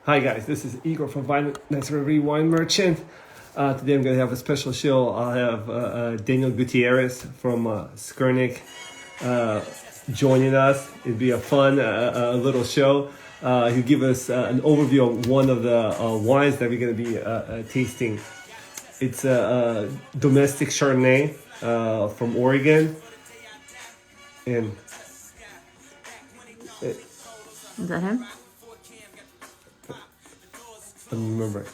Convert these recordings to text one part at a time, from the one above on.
Hi guys, this is Igor from Biodynamics Wine Merchant. Today I'm going to have a special show. I'll have Daniel Gutierrez from Skurnik joining us. It'll be a fun little show. He'll give us an overview of one of the wines that we're going to be tasting. It's a domestic Chardonnay from Oregon. And Is that him? I don't remember.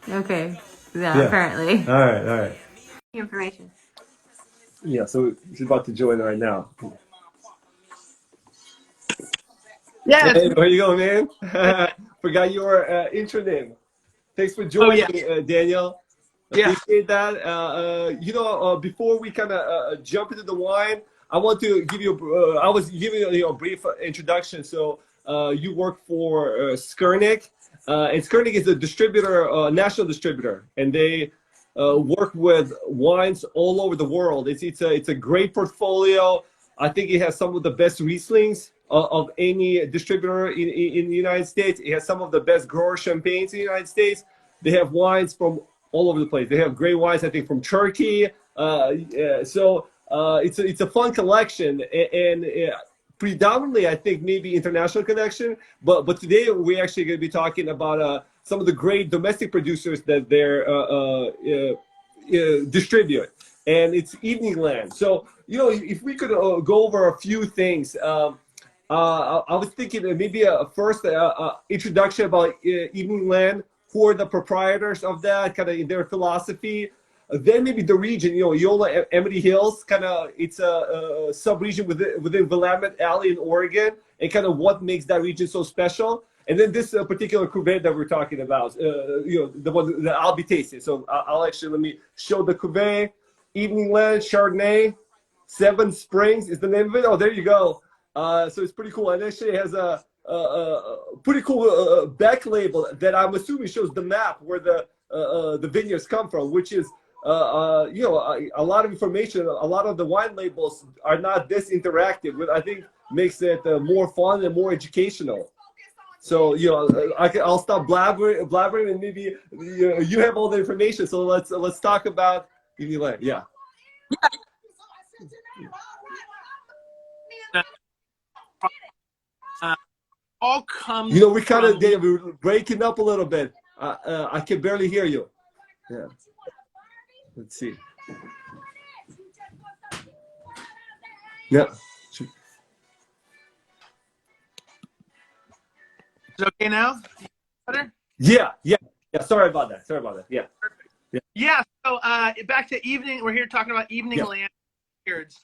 Okay. Yeah, apparently. All right. Information. Yeah, so she's about to join right now. Yeah. Hey, where you going, man? Forgot your intro name. Thanks for joining, Daniel. Yeah. Appreciate that. Before we kind of jump into the wine, I want to give you. I was giving you a brief introduction. So you work for Skurnik, and Skurnik is a distributor, national distributor, and they work with wines all over the world. It's a great portfolio. I think it has some of the best Rieslings of any distributor in the United States. It has some of the best grower champagnes in the United States. They have wines from all over the place. They have great wines, I think, from Turkey. So it's a fun collection, and predominantly, I think, maybe international connection. But today we're actually going to be talking about some of the great domestic producers that they're distribute, and it's Evening Land. So if we could go over a few things. I was thinking maybe first introduction about Evening Land, who are the proprietors of that, kind of in their philosophy. Then maybe the region, eola-amity Hills, kind of it's a sub-region within Willamette Valley in Oregon, and kind of what makes that region so special. And then this particular cuvee that we're talking about, the one that I'll be tasting. So I'll actually, let me show the cuvee. Evening Land Chardonnay, Seven Springs is the name of it. Oh, there you go. So it's pretty cool. And actually it has a pretty cool back label that I'm assuming shows the map where the vineyards come from, which is a lot of information. A lot of the wine labels are not this interactive, which I think makes it more fun and more educational. So I'll stop blabbering, and maybe you have all the information. So let's talk about Evening Land. Yeah. All comes. We kind of we're breaking up a little bit. I can barely hear you. Yeah. Let's see. Yeah. Is it okay now? Better? Yeah. Sorry about that. Yeah. Yeah. So back to evening. We're here talking about Evening Land vineyards.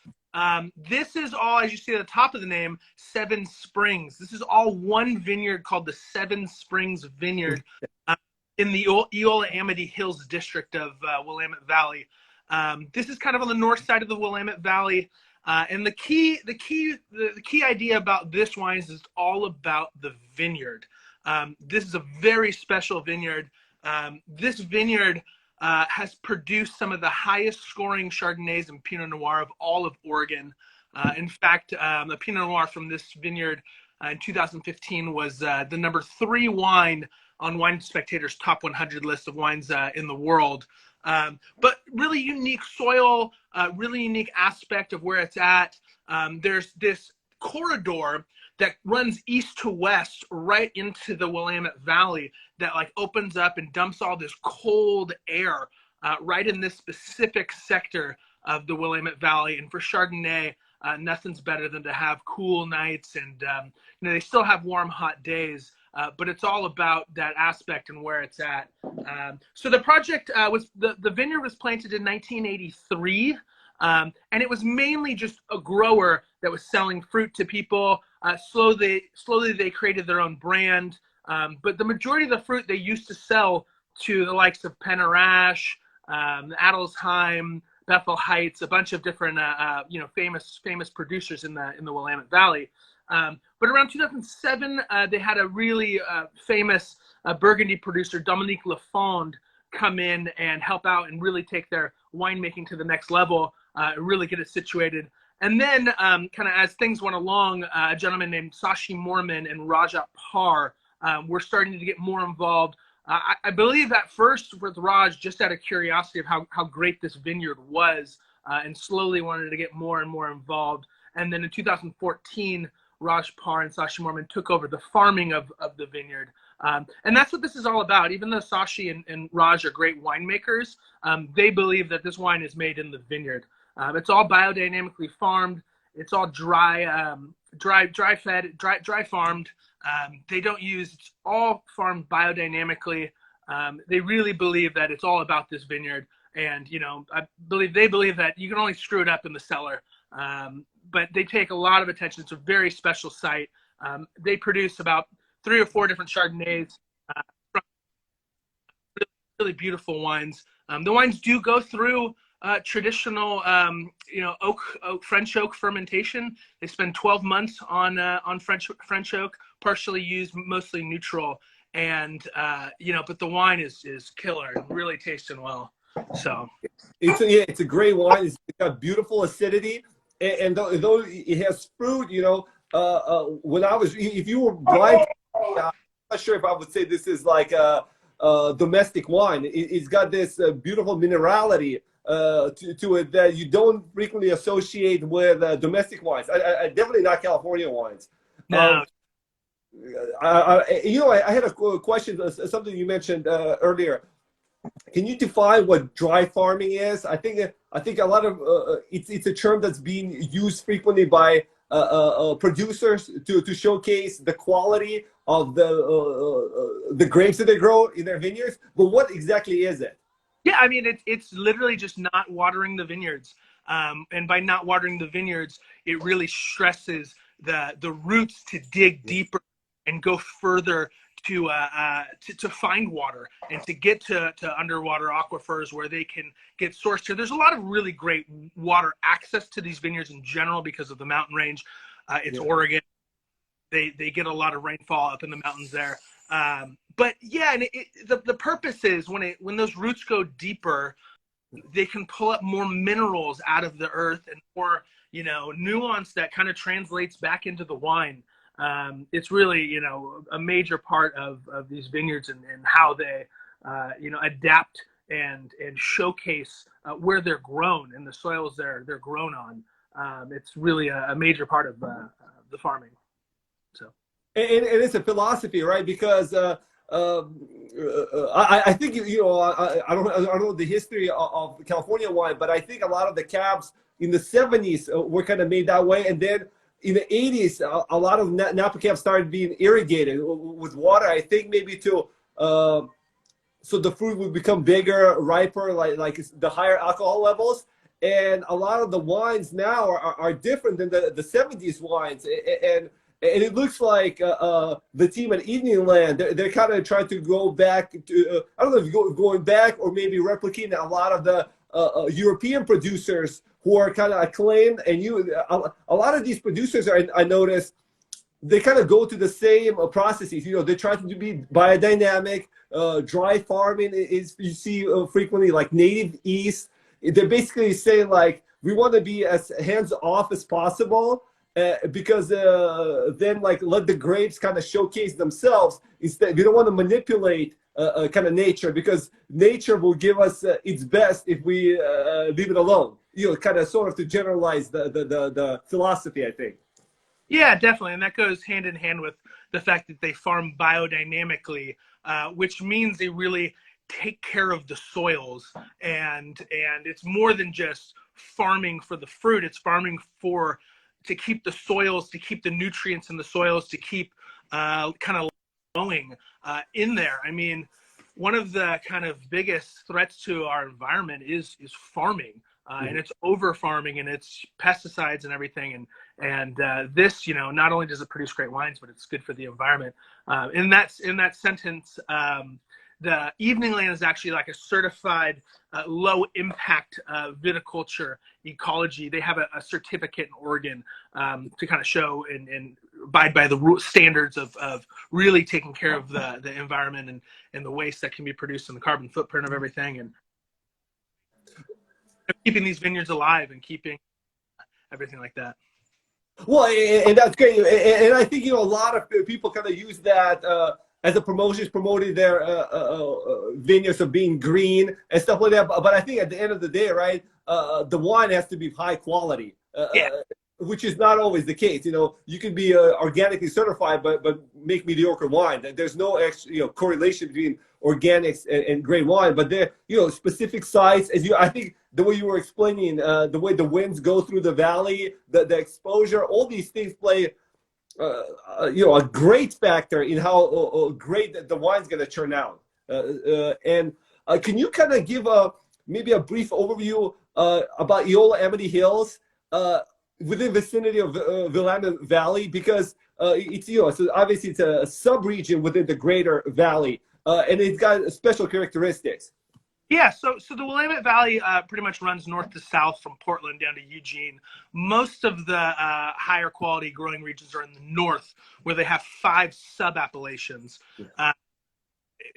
This is all, as you see at the top of the name, Seven Springs. This is all one vineyard called the Seven Springs Vineyard in the Eola-Amity Hills district of Willamette Valley. This is kind of on the north side of the Willamette Valley. And the key idea about this wine is it's all about the vineyard. This is a very special vineyard. This vineyard has produced some of the highest scoring Chardonnays and Pinot Noir of all of Oregon. In fact, the Pinot Noir from this vineyard in 2015 was the number 3 wine on Wine Spectator's top 100 list of wines in the world. But really unique soil, really unique aspect of where it's at. There's this corridor that runs east to west right into the Willamette Valley that opens up and dumps all this cold air right in this specific sector of the Willamette Valley. And for Chardonnay, nothing's better than to have cool nights, and they still have warm, hot days, but it's all about that aspect and where it's at. So the project the vineyard was planted in 1983. And it was mainly just a grower that was selling fruit to people. Slowly they created their own brand. But the majority of the fruit they used to sell to the likes of Penarash, Adelsheim, Bethel Heights, a bunch of different famous producers in the Willamette Valley. But around 2007, they had a really famous Burgundy producer, Dominique Lafond, come in and help out and really take their winemaking to the next level, really get it situated. And then kind of as things went along, a gentleman named Sashi Morman and Rajat Par were starting to get more involved. I believe at first with Raj, just out of curiosity of how great this vineyard was, and slowly wanted to get more and more involved. And then in 2014, Raj Par and Sashi Morman took over the farming of the vineyard. And that's what this is all about. Even though Sashi and Raj are great winemakers, they believe that this wine is made in the vineyard. It's all biodynamically farmed. It's all dry farmed. They don't use, it's all farmed biodynamically. They really believe that it's all about this vineyard. And, you know, they believe that you can only screw it up in the cellar. But they take a lot of attention. It's a very special site. They produce about 3 or 4 different Chardonnays, really beautiful wines. The wines do go through traditional, you know, French oak fermentation. They spend 12 months on French oak, partially used, mostly neutral. And, you know, but the wine is killer and really tasting well. So it's a great wine. It's got beautiful acidity. And though it has fruit, you know, if you were blind, I'm not sure if I would say this is like a domestic wine. It's got this beautiful minerality to it that you don't frequently associate with domestic wines. I definitely not California wines. no. You know, I had a question, something you mentioned earlier. Can you define what dry farming is? I think a lot of it's a term that's being used frequently by producers to showcase the quality of the grapes that they grow in their vineyards. But what exactly is it? Yeah, I mean, it's literally just not watering the vineyards. And by not watering the vineyards, it really stresses the roots to dig deeper and go further to find water and to get to underwater aquifers where they can get sourced to. There's a lot of really great water access to these vineyards in general because of the mountain range. It's Oregon. They get a lot of rainfall up in the mountains there. But yeah, and the purpose is when those roots go deeper, they can pull up more minerals out of the earth and more, you know, nuance that kind of translates back into the wine. It's really, you know, a major part of these vineyards and how they, you know, adapt and showcase where they're grown and the soils they're grown on. It's really a major part of the farming. So, and it's a philosophy, right? Because I think, you know, I don't know the history of California wine, but I think a lot of the cabs in the 70s were kind of made that way, and then in the 80s, a lot of Napa cabs started being irrigated with water. I think maybe so the fruit would become bigger, riper, like the higher alcohol levels. And a lot of the wines now are different than the 70s wines. And it looks like the team at Evening Land, they're kind of trying to go back to, I don't know if going back or maybe replicating a lot of the European producers who are kind of acclaimed. And a lot of these producers, I noticed, they kind of go to the same processes. You know, they try to be biodynamic. Dry farming is, you see frequently, like native yeast. They're basically saying, like, we want to be as hands-off as possible because then, like, let the grapes kind of showcase themselves. Instead, we don't want to manipulate kind of nature, because nature will give us its best if we leave it alone. You know, kind of sort of to generalize the philosophy, I think. Yeah, definitely. And that goes hand in hand with the fact that they farm biodynamically, which means they really take care of the soils. And it's more than just farming for the fruit. It's farming to keep the soils, to keep the nutrients in the soils, to keep kind of going in there. I mean, one of the kind of biggest threats to our environment is farming. And it's over farming and it's pesticides and everything. And this, you know, not only does it produce great wines, but it's good for the environment. In that sentence, the Evening Land is actually like a certified low impact viticulture ecology. They have a certificate in Oregon to kind of show and abide by the standards of really taking care of the environment and the waste that can be produced and the carbon footprint of everything, and keeping these vineyards alive and keeping everything like that. Well, and that's great. And I think, a lot of people kind of use that as a promotion, promoting their vineyards of being green and stuff like that. But I think at the end of the day, right, the wine has to be high quality. Yeah. Which is not always the case. You can be organically certified, but make mediocre wine. There's no extra, correlation between organics and great wine. But there, specific sites, I think the way you were explaining, the way the winds go through the valley, the exposure, all these things play, a great factor in how great the wine's going to turn out. And can you kind of give maybe a brief overview about eola-amity hills? Within vicinity of Willamette Valley, because it's so obviously it's a sub-region within the greater valley, and it's got special characteristics. Yeah, so the Willamette Valley pretty much runs north to south from Portland down to Eugene. Most of the higher quality growing regions are in the north, where they have 5 sub-appellations. Yeah.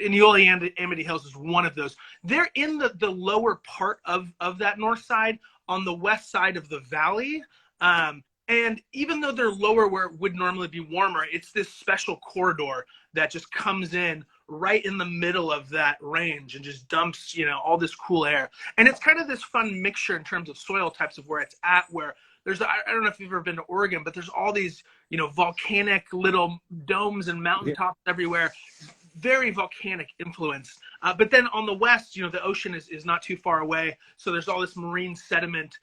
And eola-amity hills is one of those. They're in the lower part of that north side, on the west side of the valley. And even though they're lower where it would normally be warmer, it's this special corridor that just comes in right in the middle of that range and just dumps, all this cool air. And it's kind of this fun mixture in terms of soil types of where it's at, where there's, I don't know if you've ever been to Oregon, but there's all these, volcanic little domes and mountaintops everywhere. Very volcanic influence. But then on the west, the ocean is not too far away. So there's all this marine sediment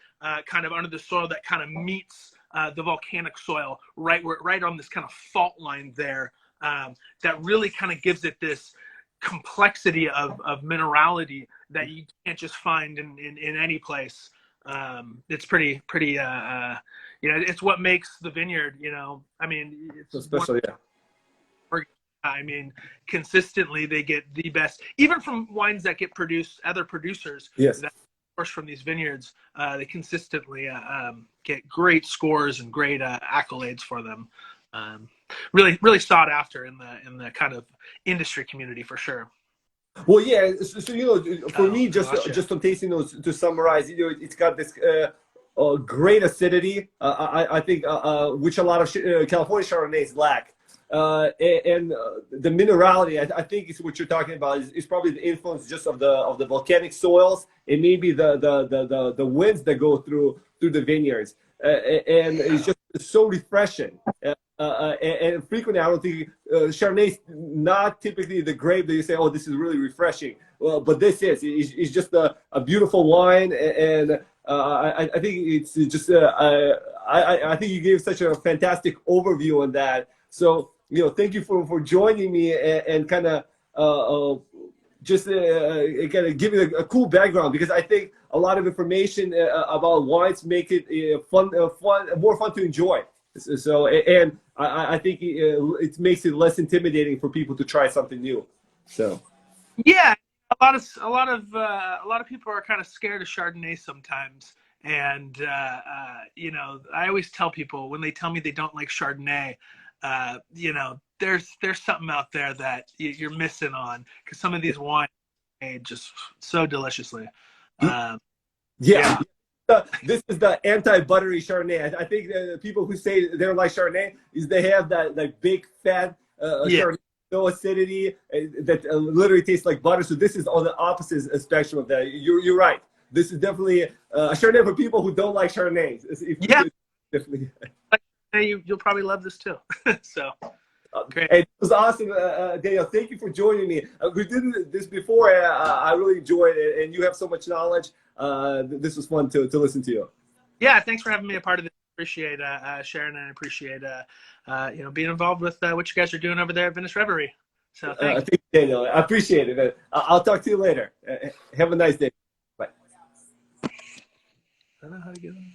kind of under the soil that kind of meets the volcanic soil right on this kind of fault line there, that really kind of gives it this complexity of minerality that you can't just find in any place. It's pretty it's what makes the vineyard, I mean, it's so special. Yeah. I mean, consistently they get the best, even from wines that get produced, other producers. Yes. That source from these vineyards, they consistently get great scores and great accolades for them. Really, really sought after in the kind of industry community for sure. Well, yeah. So for me, just on tasting those, to summarize, it's got this great acidity. I think which a lot of California Chardonnays lack. And the minerality, I think is what you're talking about, is probably the influence just of the volcanic soils, and maybe the winds that go through the vineyards, and it's just so refreshing. And frequently, I don't think Chardonnay, not typically the grape that you say, oh, this is really refreshing. Well, but this is just a beautiful wine, and I think it's just I think you gave such a fantastic overview on that. So thank you for joining me and kind of just kind of giving a cool background, because I think a lot of information about wines make it more fun to enjoy. So and I think it makes it less intimidating for people to try something new. So yeah, a lot of people are kind of scared of Chardonnay sometimes, and I always tell people when they tell me they don't like Chardonnay, there's something out there that you're missing on, because some of these wines are made just so deliciously. Yeah. This is the anti-buttery Chardonnay. I think the people who say they don't like Chardonnay is they have that big fat Chardonnay, no acidity, that literally tastes like butter. So this is on the opposite spectrum of that. You're right. This is definitely a Chardonnay for people who don't like Chardonnay. Definitely. You'll probably love this too. So great. It was awesome, Daniel. Thank you for joining me. We did this before. I really enjoyed it, and you have so much knowledge. This was fun to listen to you. Yeah, thanks for having me a part of this. Appreciate sharing, and I appreciate being involved with what you guys are doing over there at Venice Reverie. So thanks. Thank you, Daniel. I appreciate it. I'll talk to you later. Have a nice day. Bye. I don't know how to get on.